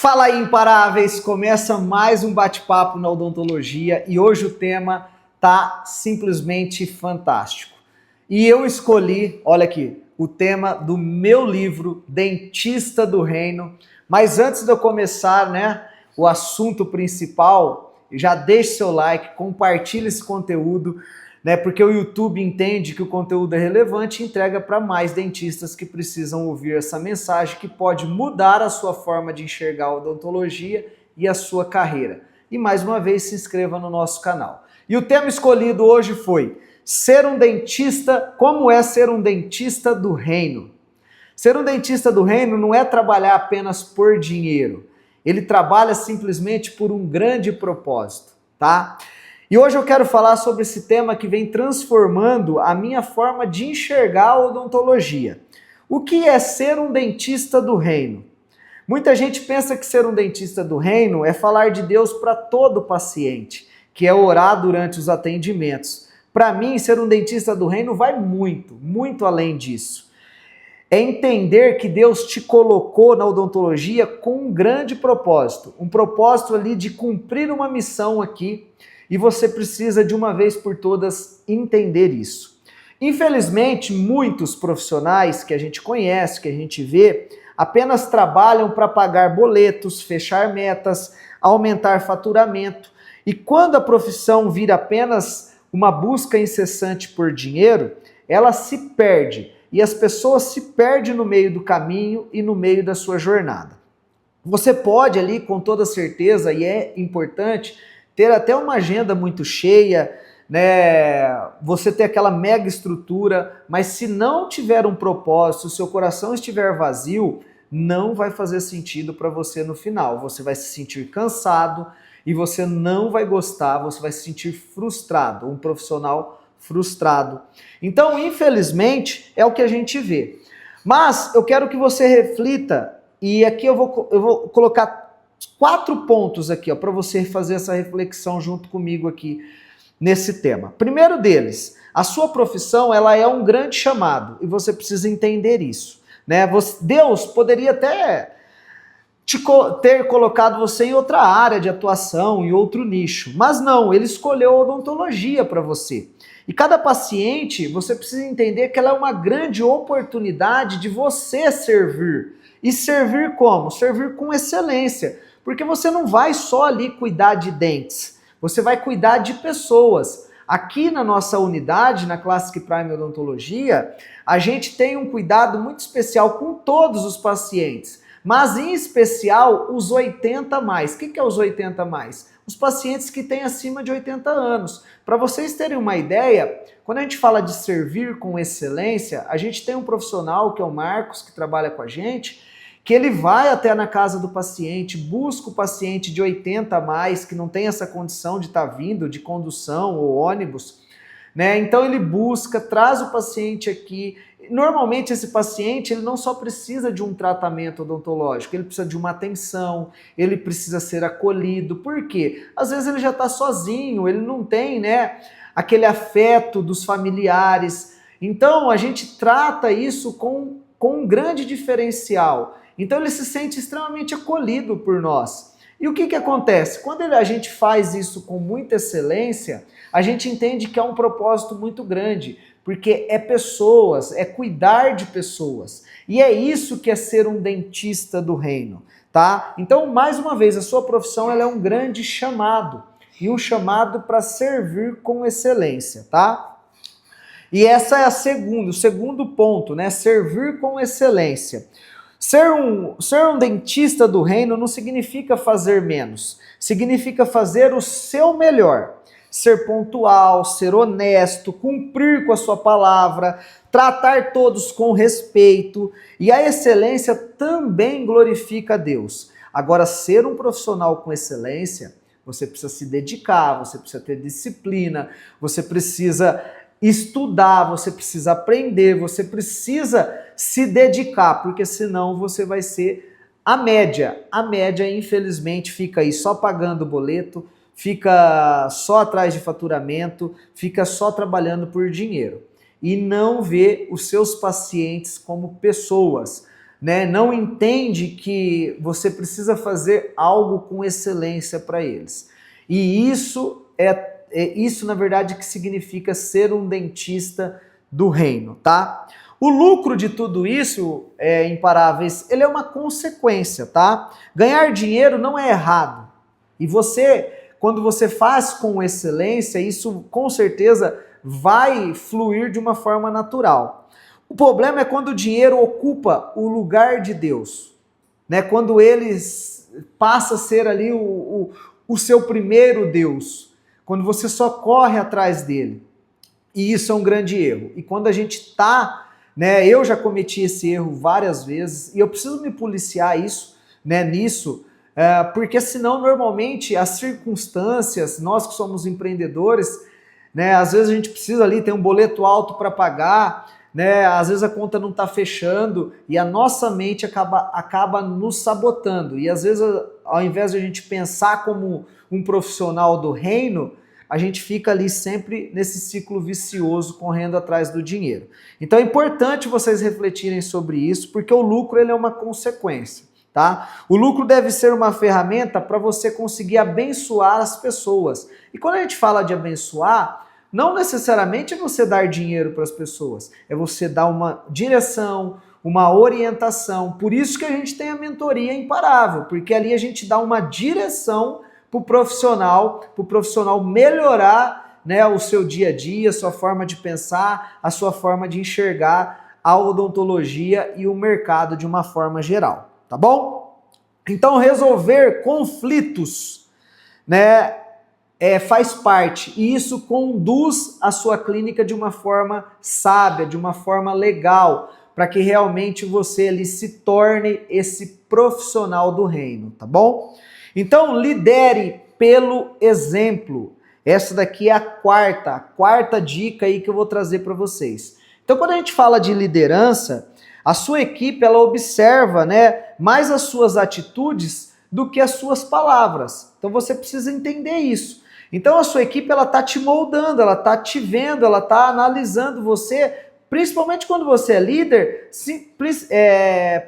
Fala aí, imparáveis! Começa mais um bate-papo na odontologia e hoje o tema tá simplesmente fantástico. E eu escolhi, olha aqui, o tema do meu livro, Dentista do Reino. Mas antes de eu começar, o assunto principal, já deixe seu like, compartilhe esse conteúdo, porque o YouTube entende que o conteúdo é relevante e entrega para mais dentistas que precisam ouvir essa mensagem que pode mudar a sua forma de enxergar a odontologia e a sua carreira. E mais uma vez, se inscreva no nosso canal. E o tema escolhido hoje foi ser um dentista, como é ser um dentista do reino? Ser um dentista do reino não é trabalhar apenas por dinheiro. Ele trabalha simplesmente por um grande propósito, tá? E hoje eu quero falar sobre esse tema que vem transformando a minha forma de enxergar a odontologia. O que é ser um dentista do reino? Muita gente pensa que ser um dentista do reino é falar de Deus para todo paciente, que é orar durante os atendimentos. Para mim, ser um dentista do reino vai muito, muito além disso. É entender que Deus te colocou na odontologia com um grande propósito. Um propósito ali de cumprir uma missão aqui. E você precisa, de uma vez por todas, entender isso. Infelizmente, muitos profissionais que a gente conhece, que a gente vê, apenas trabalham para pagar boletos, fechar metas, aumentar faturamento. E quando a profissão vira apenas uma busca incessante por dinheiro, ela se perde. E as pessoas se perdem no meio do caminho e no meio da sua jornada. Você pode ali, com toda certeza, e é importante, ter até uma agenda muito cheia, você ter aquela mega estrutura, mas se não tiver um propósito, se o seu coração estiver vazio, não vai fazer sentido para você no final. Você vai se sentir cansado e você não vai gostar, você vai se sentir frustrado, um profissional frustrado. Então, infelizmente, é o que a gente vê. Mas eu quero que você reflita, e aqui eu vou colocar 4 pontos aqui para você fazer essa reflexão junto comigo aqui nesse tema. Primeiro deles, a sua profissão ela é um grande chamado e você precisa entender isso. Deus poderia até ter colocado você em outra área de atuação, em outro nicho, mas não, ele escolheu a odontologia para você. E cada paciente, você precisa entender que ela é uma grande oportunidade de você servir. E servir como? Servir com excelência. Porque você não vai só ali cuidar de dentes, você vai cuidar de pessoas. Aqui na nossa unidade, na Classic Prime Odontologia, a gente tem um cuidado muito especial com todos os pacientes, mas em especial os 80 mais. O que é os 80 mais? Os pacientes que têm acima de 80 anos. Para vocês terem uma ideia, quando a gente fala de servir com excelência, a gente tem um profissional que é o Marcos, que trabalha com a gente, que ele vai até na casa do paciente, busca o paciente de 80 a mais, que não tem essa condição de estar vindo de condução ou ônibus, Então ele busca, traz o paciente aqui. Normalmente esse paciente ele não só precisa de um tratamento odontológico, ele precisa de uma atenção, ele precisa ser acolhido. Por quê? Às vezes ele já está sozinho, ele não tem aquele afeto dos familiares. Então a gente trata isso com um grande diferencial. Então ele se sente extremamente acolhido por nós. E o que acontece? Quando a gente faz isso com muita excelência, a gente entende que é um propósito muito grande, porque é pessoas, é cuidar de pessoas. E é isso que é ser um dentista do reino, tá? Então, mais uma vez, a sua profissão ela é um grande chamado, e um chamado para servir com excelência, tá? E essa é o segundo ponto, Servir com excelência. Ser um dentista do reino não significa fazer menos, significa fazer o seu melhor. Ser pontual, ser honesto, cumprir com a sua palavra, tratar todos com respeito. E a excelência também glorifica a Deus. Agora, ser um profissional com excelência, você precisa se dedicar, você precisa ter disciplina, você precisa estudar, você precisa aprender, você precisa se dedicar, porque senão você vai ser a média. A média, infelizmente, fica aí só pagando boleto, fica só atrás de faturamento, fica só trabalhando por dinheiro. E não vê os seus pacientes como pessoas. né, não entende que você precisa fazer algo com excelência para eles. E isso isso, na verdade, que significa ser um dentista do reino, tá? O lucro de tudo isso, Imparáveis, ele é uma consequência, tá? Ganhar dinheiro não é errado. E você, quando você faz com excelência, isso com certeza vai fluir de uma forma natural. O problema é quando o dinheiro ocupa o lugar de Deus, né? Quando ele passa a ser ali o seu primeiro Deus, quando você só corre atrás dele. E isso é um grande erro. E quando a gente está, né, eu já cometi esse erro várias vezes, e eu preciso me policiar nisso, porque senão normalmente as circunstâncias, nós que somos empreendedores, né, às vezes a gente precisa ali, tem um boleto alto para pagar, né, às vezes a conta não está fechando e a nossa mente acaba nos sabotando. E às vezes, ao invés de a gente pensar como um profissional do reino, a gente fica ali sempre nesse ciclo vicioso, correndo atrás do dinheiro. Então é importante vocês refletirem sobre isso, porque o lucro ele é uma consequência, tá? O lucro deve ser uma ferramenta para você conseguir abençoar as pessoas. E quando a gente fala de abençoar, não necessariamente é você dar dinheiro para as pessoas, é você dar uma direção, uma orientação. Por isso que a gente tem a mentoria Imparável, porque ali a gente dá uma direção para o profissional melhorar, né, o seu dia a dia, a sua forma de pensar, a sua forma de enxergar a odontologia e o mercado de uma forma geral, tá bom? Então resolver conflitos, né, faz parte, e isso conduz a sua clínica de uma forma sábia, de uma forma legal, para que realmente você ali se torne esse profissional do reino, tá bom? Então, lidere pelo exemplo. Essa daqui é a quarta dica aí que eu vou trazer para vocês. Então, quando a gente fala de liderança, a sua equipe, ela observa, né, mais as suas atitudes do que as suas palavras. Então, você precisa entender isso. Então, a sua equipe, ela está te moldando, ela está te vendo, ela está analisando você, principalmente quando você é líder,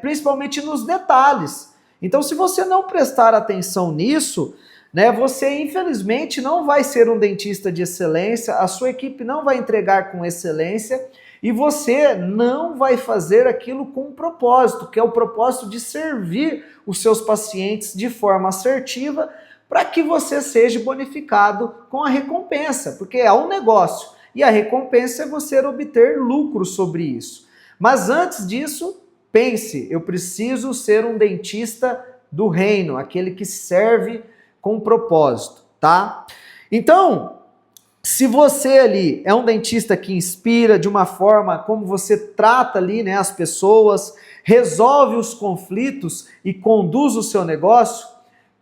principalmente nos detalhes. Então, se você não prestar atenção nisso, né, você infelizmente não vai ser um dentista de excelência, a sua equipe não vai entregar com excelência e você não vai fazer aquilo com um propósito, que é o propósito de servir os seus pacientes de forma assertiva para que você seja bonificado com a recompensa, porque é um negócio e a recompensa é você obter lucro sobre isso. Mas antes disso, pense, eu preciso ser um dentista do reino, aquele que serve com propósito, tá? Então, se você ali é um dentista que inspira de uma forma como você trata ali, né, as pessoas, resolve os conflitos e conduz o seu negócio,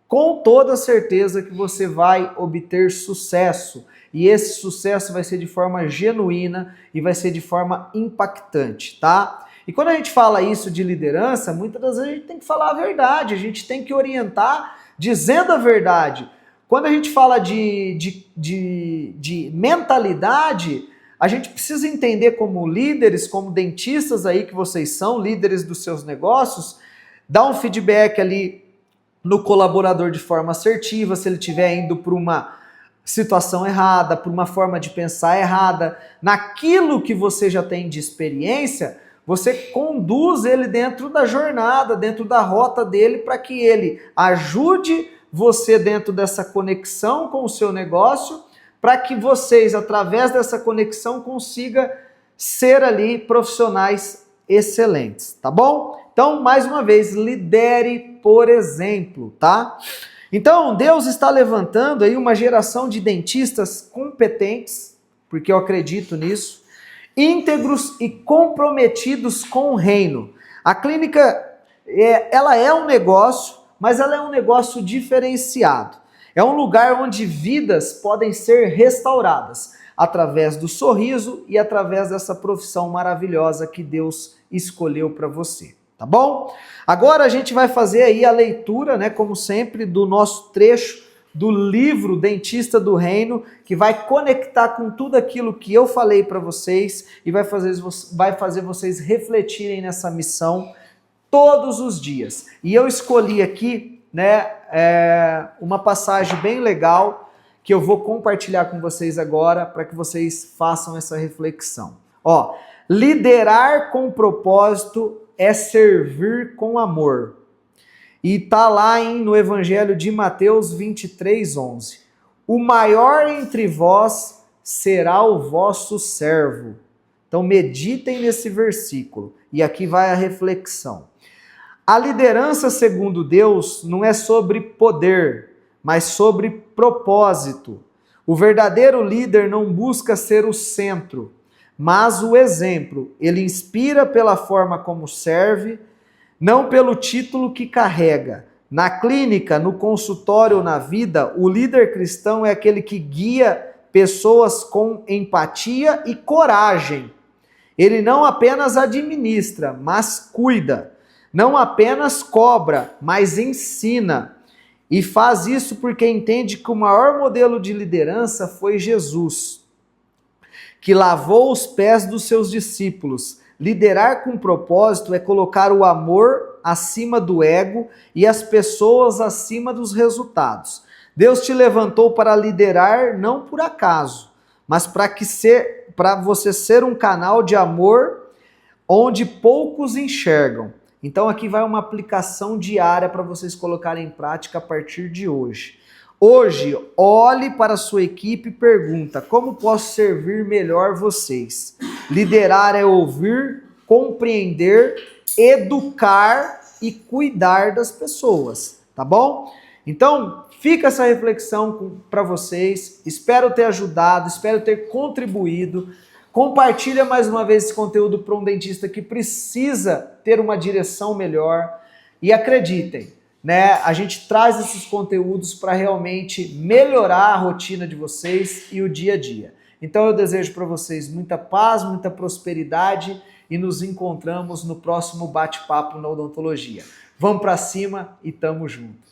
com toda certeza que você vai obter sucesso. E esse sucesso vai ser de forma genuína e vai ser de forma impactante, tá? E quando a gente fala isso de liderança, muitas das vezes a gente tem que falar a verdade, a gente tem que orientar dizendo a verdade. Quando a gente fala de mentalidade, a gente precisa entender como líderes, como dentistas aí que vocês são, líderes dos seus negócios, dar um feedback ali no colaborador de forma assertiva, se ele estiver indo por uma situação errada, por uma forma de pensar errada, naquilo que você já tem de experiência, você conduz ele dentro da jornada, dentro da rota dele, para que ele ajude você dentro dessa conexão com o seu negócio, para que vocês, através dessa conexão, consigam ser ali profissionais excelentes, tá bom? Então, mais uma vez, lidere por exemplo, tá? Então, Deus está levantando aí uma geração de dentistas competentes, porque eu acredito nisso, íntegros e comprometidos com o reino. A clínica, ela é um negócio, mas ela é um negócio diferenciado. É um lugar onde vidas podem ser restauradas através do sorriso e através dessa profissão maravilhosa que Deus escolheu para você, tá bom? Agora a gente vai fazer aí a leitura, né, como sempre, do nosso trecho do livro Dentista do Reino, que vai conectar com tudo aquilo que eu falei para vocês e vai fazer vocês refletirem nessa missão todos os dias. E eu escolhi aqui, né, uma passagem bem legal que eu vou compartilhar com vocês agora para que vocês façam essa reflexão. Ó, liderar com propósito é servir com amor. E tá lá no Evangelho de Mateus 23:11. O maior entre vós será o vosso servo. Então meditem nesse versículo. E aqui vai a reflexão. A liderança, segundo Deus, não é sobre poder, mas sobre propósito. O verdadeiro líder não busca ser o centro, mas o exemplo. Ele inspira pela forma como serve, não pelo título que carrega. Na clínica, no consultório ou na vida, o líder cristão é aquele que guia pessoas com empatia e coragem. Ele não apenas administra, mas cuida. Não apenas cobra, mas ensina. E faz isso porque entende que o maior modelo de liderança foi Jesus, que lavou os pés dos seus discípulos. Liderar com propósito é colocar o amor acima do ego e as pessoas acima dos resultados. Deus te levantou para liderar não por acaso, mas para você ser um canal de amor onde poucos enxergam. Então aqui vai uma aplicação diária para vocês colocarem em prática a partir de hoje. Hoje, olhe para a sua equipe e pergunta: como posso servir melhor vocês? Liderar é ouvir, compreender, educar e cuidar das pessoas, tá bom? Então, fica essa reflexão para vocês. Espero ter ajudado, espero ter contribuído. Compartilha mais uma vez esse conteúdo para um dentista que precisa ter uma direção melhor. E acreditem, né? A gente traz esses conteúdos para realmente melhorar a rotina de vocês e o dia a dia. Então eu desejo para vocês muita paz, muita prosperidade e nos encontramos no próximo bate-papo na odontologia. Vamos para cima e tamo junto.